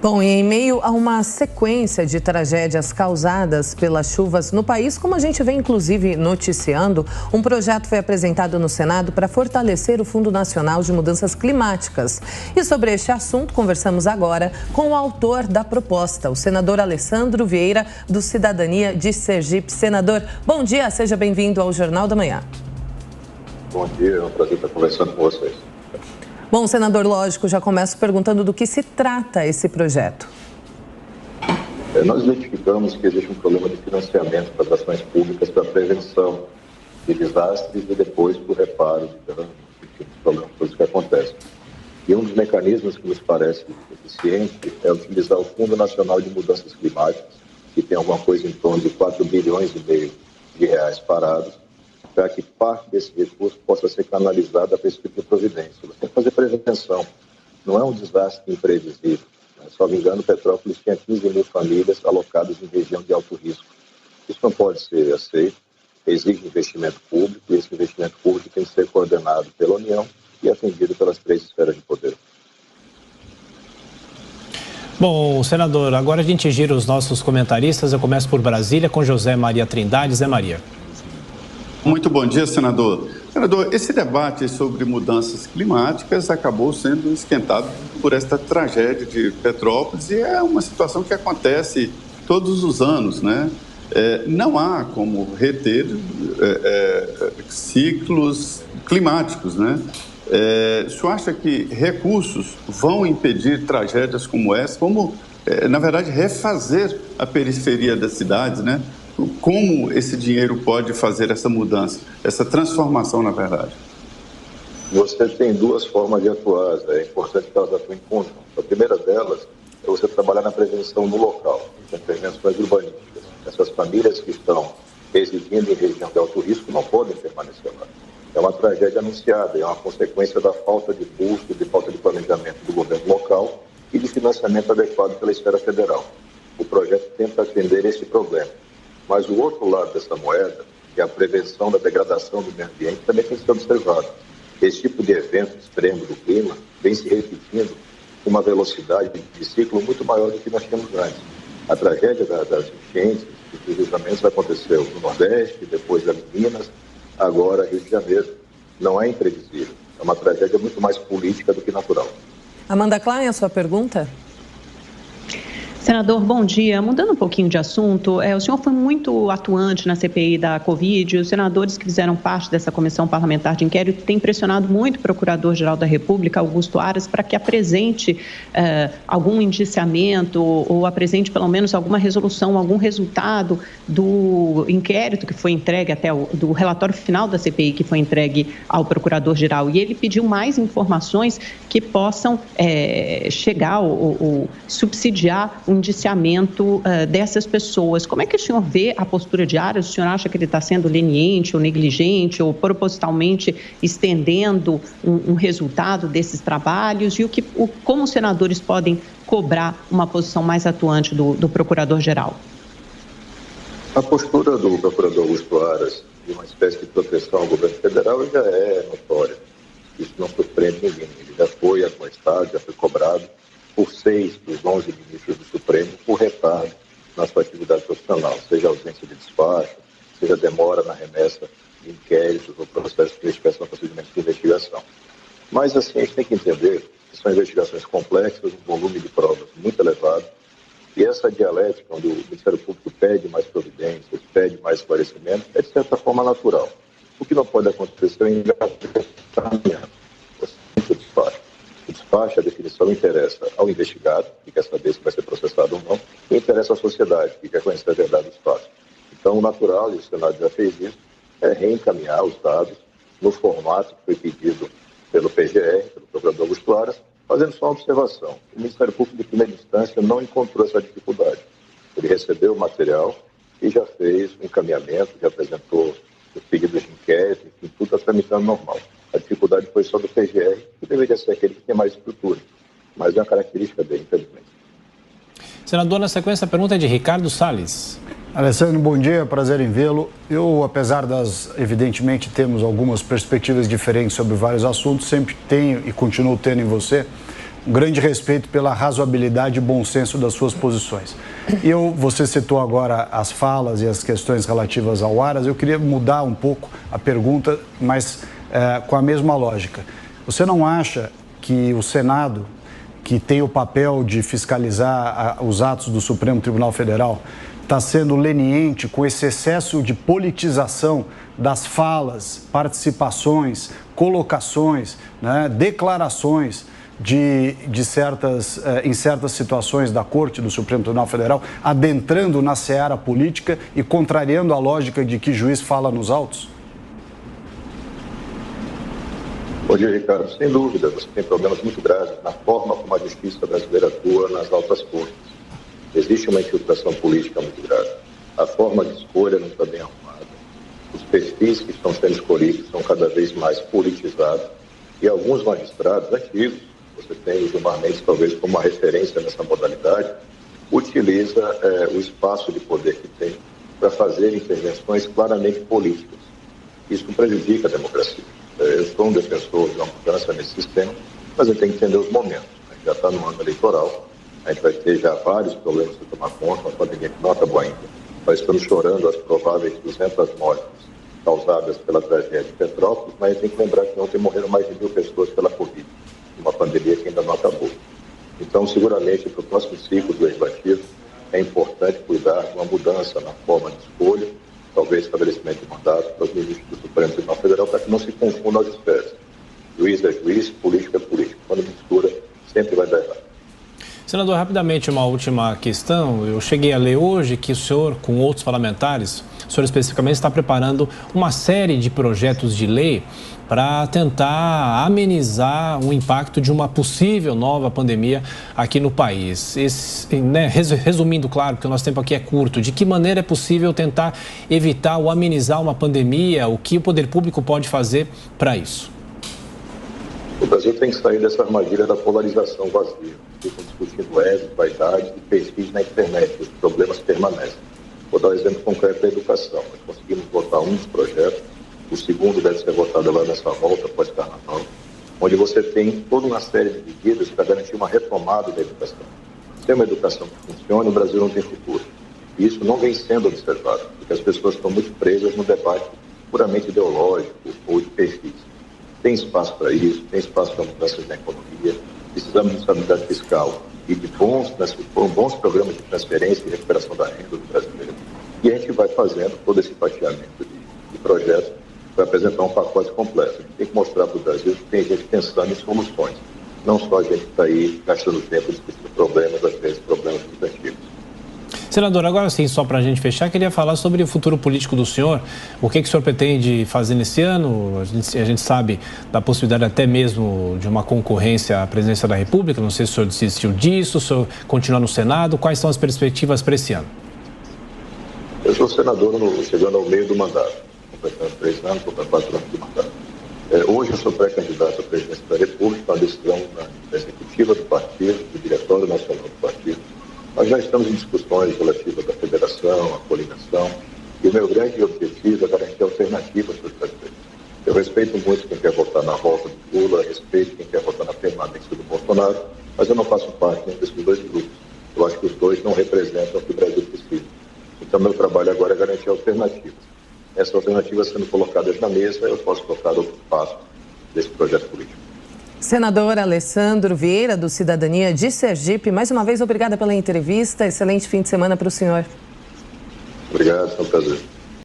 Bom, e em meio a uma sequência de tragédias causadas pelas chuvas no país, como a gente vem inclusive noticiando, um projeto foi apresentado no Senado para fortalecer o Fundo Nacional de Mudanças Climáticas. E sobre este assunto, conversamos agora com o autor da proposta, o senador Alessandro Vieira, do Cidadania de Sergipe. Senador, bom dia, seja bem-vindo ao Jornal da Manhã. Bom dia, é um prazer estar conversando com vocês. Bom, senador, lógico, já começo perguntando do que se trata esse projeto. Nós identificamos que existe um problema de financiamento para as ações públicas para a prevenção de desastres e depois para o reparo de danos, dos problemas todos que acontecem. E um dos mecanismos que nos parece eficiente é utilizar o Fundo Nacional de Mudanças Climáticas, que tem alguma coisa em torno de 4,5 bilhões de reais parados, para que parte desse recurso possa ser canalizada para esse tipo de providência. Você tem que fazer prevenção, não é um desastre imprevisível. Se não me engano, Petrópolis tinha 15 mil famílias alocadas em região de alto risco. Isso não pode ser aceito, exige investimento público, e esse investimento público tem que ser coordenado pela União e atendido pelas 3 esferas de poder. Bom, senador, agora a gente gira os nossos comentaristas. Eu começo por Brasília com José Maria Trindade. Zé Maria. Muito bom dia, senador. Senador, esse debate sobre mudanças climáticas acabou sendo esquentado por esta tragédia de Petrópolis e é uma situação que acontece todos os anos, né? Não há como reter ciclos climáticos, né? O senhor acha que recursos vão impedir tragédias como essa? Como, na verdade, refazer a periferia das cidades, né? Como esse dinheiro pode fazer essa mudança, essa transformação, na verdade? Você tem 2 formas de atuar, é importante que elas atuem em conjunto. A primeira delas é você trabalhar na prevenção no local, com intervenções urbanísticas. Essas famílias que estão residindo em região de alto risco não podem permanecer lá. É uma tragédia anunciada, é uma consequência da falta de custo, de falta de planejamento do governo local e de financiamento adequado pela esfera federal. O projeto tenta atender esse problema. Mas o outro lado dessa moeda, que é a prevenção da degradação do meio ambiente, também tem que ser observado. Esse tipo de evento extremo do clima vem se repetindo com uma velocidade de ciclo muito maior do que nós tínhamos antes. A tragédia das enchentes, dos deslizamentos aconteceu no Nordeste, depois em Minas, agora Rio de Janeiro. Não é imprevisível. É uma tragédia muito mais política do que natural. Amanda Klein, a sua pergunta? Senador, bom dia. Mudando um pouquinho de assunto, o senhor foi muito atuante na CPI da Covid. Os senadores que fizeram parte dessa comissão parlamentar de inquérito têm pressionado muito o Procurador-Geral da República, Augusto Aras, para que apresente algum indiciamento ou apresente pelo menos alguma resolução, algum resultado do inquérito que foi entregue, do relatório final da CPI que foi entregue ao Procurador-Geral. E ele pediu mais informações que possam chegar ou subsidiar o indiciamento dessas pessoas. Como é que o senhor vê a postura de Aras? O senhor acha que ele está sendo leniente ou negligente ou propositalmente estendendo um resultado desses trabalhos? E como os senadores podem cobrar uma posição mais atuante do Procurador-Geral? A postura do Procurador Augusto Aras de uma espécie de proteção ao governo federal já é notória. Isso não surpreende ninguém. Ele já foi amonestado, já foi cobrado por 6 dos 11 ministros do Supremo por retardo na sua atividade profissional, seja ausência de despacho, seja demora na remessa de inquéritos ou processos de investigação, procedimentos de investigação. Mas, assim, a gente tem que entender que são investigações complexas, um volume de provas muito elevado, e essa dialética, onde o Ministério Público pede mais providências, pede mais esclarecimento, é de certa forma natural. O que não pode acontecer é engavetamento, o despacho. O despacho, a definição, interessa ao investigado, que quer saber se vai ser processado ou não, e interessa à sociedade, que quer conhecer a verdade dos fatos. Então, o natural, e o Senado já fez isso, é reencaminhar os dados no formato que foi pedido pelo PGR, pelo Procurador Augusto Aras, fazendo só uma observação. O Ministério Público, de primeira instância, não encontrou essa dificuldade. Ele recebeu o material e já fez um encaminhamento, já apresentou os pedidos de inquérito, enfim, tudo está tramitando normal. A dificuldade foi só do PGR, que deveria ser aquele que tem mais estrutura, mas é uma característica dele, infelizmente. Senador, na sequência, a pergunta é de Ricardo Salles. Alessandro, bom dia, prazer em vê-lo. Eu, apesar evidentemente, temos algumas perspectivas diferentes sobre vários assuntos, sempre tenho e continuo tendo em você um grande respeito pela razoabilidade e bom senso das suas posições. Você citou agora as falas e as questões relativas ao Aras. Eu queria mudar um pouco a pergunta, mas com a mesma lógica. Você não acha que o Senado, que tem o papel de fiscalizar os atos do Supremo Tribunal Federal, está sendo leniente com esse excesso de politização das falas, participações, colocações, né, declarações em certas situações da Corte do Supremo Tribunal Federal, adentrando na seara política e contrariando a lógica de que juiz fala nos autos? Bom dia, Ricardo. Sem dúvida, você tem problemas muito graves na forma como a justiça brasileira atua nas altas cortes. Existe uma infiltração política muito grave. A forma de escolha não está bem arrumada. Os perfis que estão sendo escolhidos são cada vez mais politizados. E alguns magistrados antigos, você tem o Gilmar Mendes talvez como uma referência nessa modalidade, utiliza o espaço de poder que tem para fazer intervenções claramente políticas. Isso prejudica a democracia. Eu sou um defensor de uma mudança nesse sistema, mas a gente tem que entender os momentos. A gente já está no ano eleitoral, a gente vai ter já vários problemas para tomar conta, uma pandemia que não acabou ainda. Nós estamos chorando as prováveis 200 mortes causadas pela tragédia de Petrópolis, mas a gente tem que lembrar que ontem morreram mais de 1.000 pessoas pela Covid, uma pandemia que ainda não acabou. Então, seguramente, para o próximo ciclo do legislativo, é importante cuidar de uma mudança na forma de escolha, talvez estabelecimento de mandato para os ministros do Supremo Tribunal Federal, para que não se confundam as esferas. Juiz é juiz, político é político. Quando mistura, sempre vai dar errado. Senador, rapidamente uma última questão. Eu cheguei a ler hoje que o senhor, com outros parlamentares, o senhor especificamente está preparando uma série de projetos de lei para tentar amenizar o impacto de uma possível nova pandemia aqui no país. Resumindo, claro, porque o nosso tempo aqui é curto, de que maneira é possível tentar evitar ou amenizar uma pandemia? O que o poder público pode fazer para isso? O Brasil tem que sair dessa armadilha da polarização vazia. Ficam discutindo ego, vaidade e perfis na internet. Os problemas permanecem. Vou dar um exemplo concreto da educação. Nós conseguimos votar um dos projetos. O segundo deve ser votado lá nessa volta pós-carnaval, onde você tem toda uma série de medidas para garantir uma retomada da educação. Se é uma educação que funciona, o Brasil não tem futuro. E isso não vem sendo observado, porque as pessoas estão muito presas no debate puramente ideológico ou de perfis. Tem espaço para isso, tem espaço para mudanças na economia, precisamos de estabilidade fiscal e de bons programas de transferência e recuperação da renda do brasileiro. E a gente vai fazendo todo esse fatiamento de projetos para apresentar um pacote completo. A gente tem que mostrar para o Brasil que tem gente pensando em soluções, não só a gente que está aí gastando tempo discutindo problemas, às vezes problemas muito antigos. Senador, agora sim, só para a gente fechar, queria falar sobre o futuro político do senhor. O que o senhor pretende fazer nesse ano? A gente sabe da possibilidade até mesmo de uma concorrência à presidência da República. Não sei se o senhor desistiu disso, se o senhor continua no Senado. Quais são as perspectivas para esse ano? Eu sou senador chegando ao meio do mandato. Completando 3 anos, vou para 4 anos de mandato. Hoje eu sou pré-candidato à presidência da República, uma decisão da executiva do partido, do Diretório Nacional do partido. Nós já estamos em discussões relativas à federação, à coligação, e o meu grande objetivo é garantir alternativas para os brasileiros. Eu respeito muito quem quer votar na volta do Lula, respeito quem quer votar na permanência do Bolsonaro, mas eu não faço parte desses dois grupos. Eu acho que os dois não representam o que o Brasil precisa. Então, meu trabalho agora é garantir alternativas. Essas alternativas sendo colocadas na mesa, eu posso tocar outros passos desse projeto político. Senador Alessandro Vieira, do Cidadania de Sergipe, mais uma vez, obrigada pela entrevista. Excelente fim de semana para o senhor. Obrigado, foi um prazer.